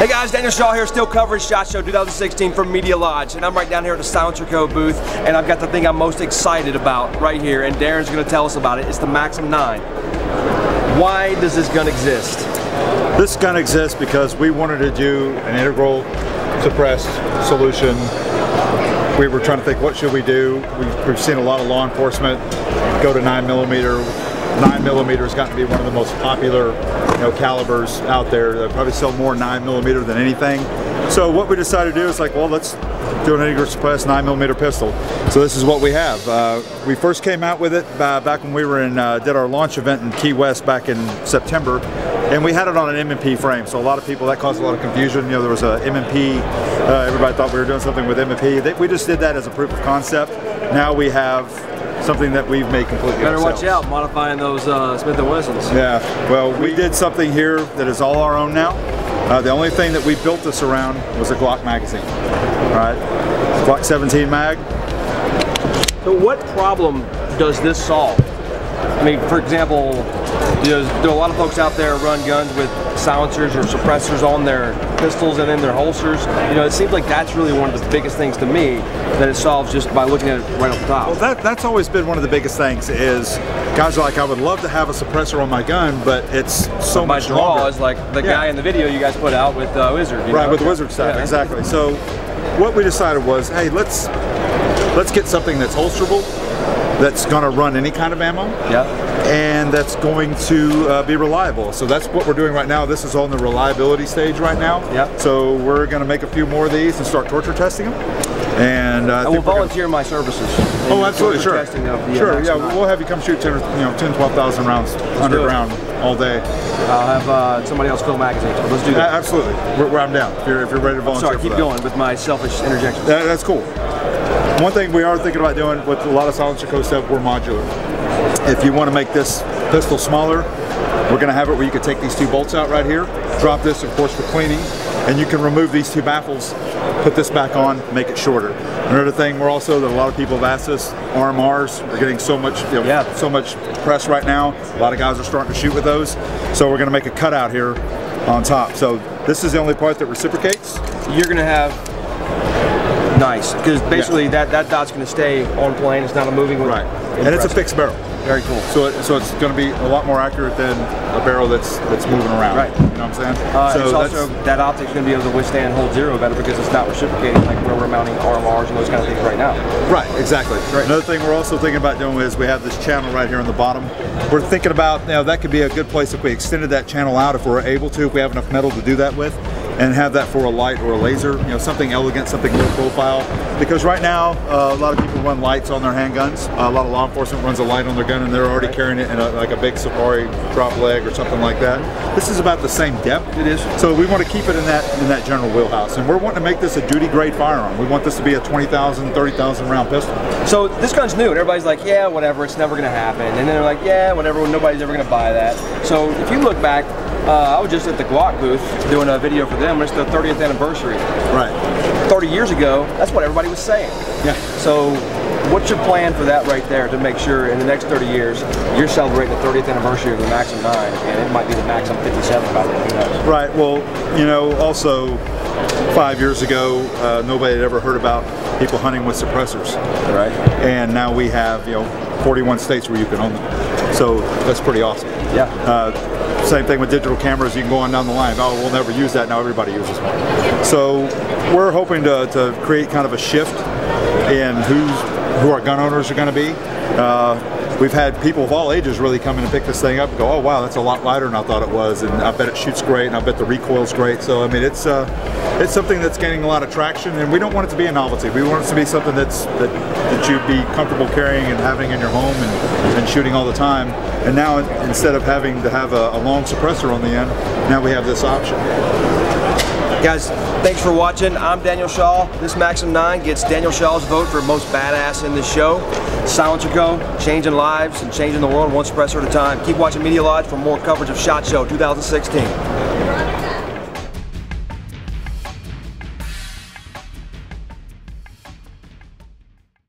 Hey guys, Daniel Shaw here, still covering SHOT Show 2016 from Media Lodge, and I'm right down here at the Silencerco booth, and I've got the thing I'm most excited about right here, and Darren's going to tell us about it. It's the Maxim 9. Why does this gun exist? This gun exists because we wanted to do an integral suppressed solution. We were trying to think, what should we do? We've seen a lot of law enforcement go to 9mm. 9mm has gotten to be one of the most popular calibers out there. They probably sell more 9mm than anything. So what we decided to do is like, well, let's do an integral suppressed 9mm pistol. So this is what we have. We first came out with it back when we were did our launch event in Key West back in September, and we had it on an M&P frame. So a lot of people, that caused a lot of confusion. There was a M&P, everybody thought we were doing something with M&P. We just did that as a proof of concept. Now we have something that we've made completely Better ourselves. watch out, modifying those Smith & Wessons. Yeah, well, we did something here that is all our own now. The only thing that we built this around was a Glock magazine. All right, Glock 17 mag. So what problem does this solve? I mean, for example, do a lot of folks out there run guns with silencers or suppressors on their pistols and in their holsters? It seems like that's really one of the biggest things to me that it solves just by looking at it right off the top. Well, that's always been one of the biggest things is guys are like, I would love to have a suppressor on my gun, but it's so much longer. My draw is like the guy in the video you guys put out with Wizard. Right, with the Wizard stuff, exactly. So what we decided was, hey, let's get something that's holsterable, that's going to run any kind of ammo, and that's going to be reliable. So that's what we're doing right now. This is on the reliability stage right now. So we're going to make a few more of these and start torture testing them. And I will volunteer my services. Oh, absolutely, sure. Testing of the sure, yeah, we'll have you come shoot 12,000 rounds underground all day. I'll have somebody else fill magazines. Let's do that. Absolutely, I'm down. If you're ready to volunteer. Sorry, keep going with my selfish interjections. That's cool. One thing we are thinking about doing with a lot of Silencerco stuff, we're modular. If you want to make this pistol smaller, we're going to have it where you can take these two bolts out right here, drop this, of course, for cleaning, and you can remove these two baffles, put this back on, make it shorter. Another thing that a lot of people have asked us, RMRs, we're getting so much, so much press right now. A lot of guys are starting to shoot with those, so we're going to make a cutout here on top. So this is the only part that reciprocates. You're going to have nice, because basically that dot's going to stay on plane. It's not a moving one. Right, and it's a fixed barrel. Very cool. So it's going to be a lot more accurate than a barrel that's moving around. Right. You know what I'm saying? So it's also, that optic's going to be able to withstand hold zero better because it's not reciprocating like where we're mounting RMRs and those kind of things right now. Right, exactly. Right. Another thing we're also thinking about doing is we have this channel right here on the bottom. We're thinking about, that could be a good place if we extended that channel out, if we're able to, if we have enough metal to do that with, and have that for a light or a laser, something elegant, something low profile. Because right now, a lot of people run lights on their handguns. A lot of law enforcement runs a light on their gun and they're already carrying it in like a big safari drop leg or something like that. This is about the same depth. It is. So we want to keep it in that general wheelhouse. And we're wanting to make this a duty grade firearm. We want this to be a 20,000, 30,000 round pistol. So this gun's new and everybody's like, yeah, whatever, it's never going to happen. And then they're like, yeah, whatever, nobody's ever going to buy that. So if you look back, I was just at the Glock booth doing a video for them. It's the 30th anniversary. Right. 30 years ago, that's what everybody was saying. Yeah. So what's your plan for that right there to make sure in the next 30 years you're celebrating the 30th anniversary of the Maxim 9 and it might be the Maxim 57 by then, who knows? Right. Well, also 5 years ago, nobody had ever heard about people hunting with suppressors. Right. And now we have, 41 states where you can own them. So that's pretty awesome. Yeah. Same thing with digital cameras. You can go on down the line. Oh, we'll never use that. Now everybody uses one. So we're hoping to create kind of a shift in who our gun owners are going to be. We've had people of all ages really come in and pick this thing up and go, oh wow, that's a lot lighter than I thought it was, and I bet it shoots great, and I bet the recoil's great. So I mean, it's something that's gaining a lot of traction, and we don't want it to be a novelty. We want it to be something that you'd be comfortable carrying and having in your home and shooting all the time. And now instead of having to have a long suppressor on the end, now we have this option. Guys, thanks for watching. I'm Daniel Shaw. This Maxim 9 gets Daniel Shaw's vote for most badass in this show. Silencerco, changing lives and changing the world one suppressor at a time. Keep watching Media Lodge for more coverage of SHOT Show 2016.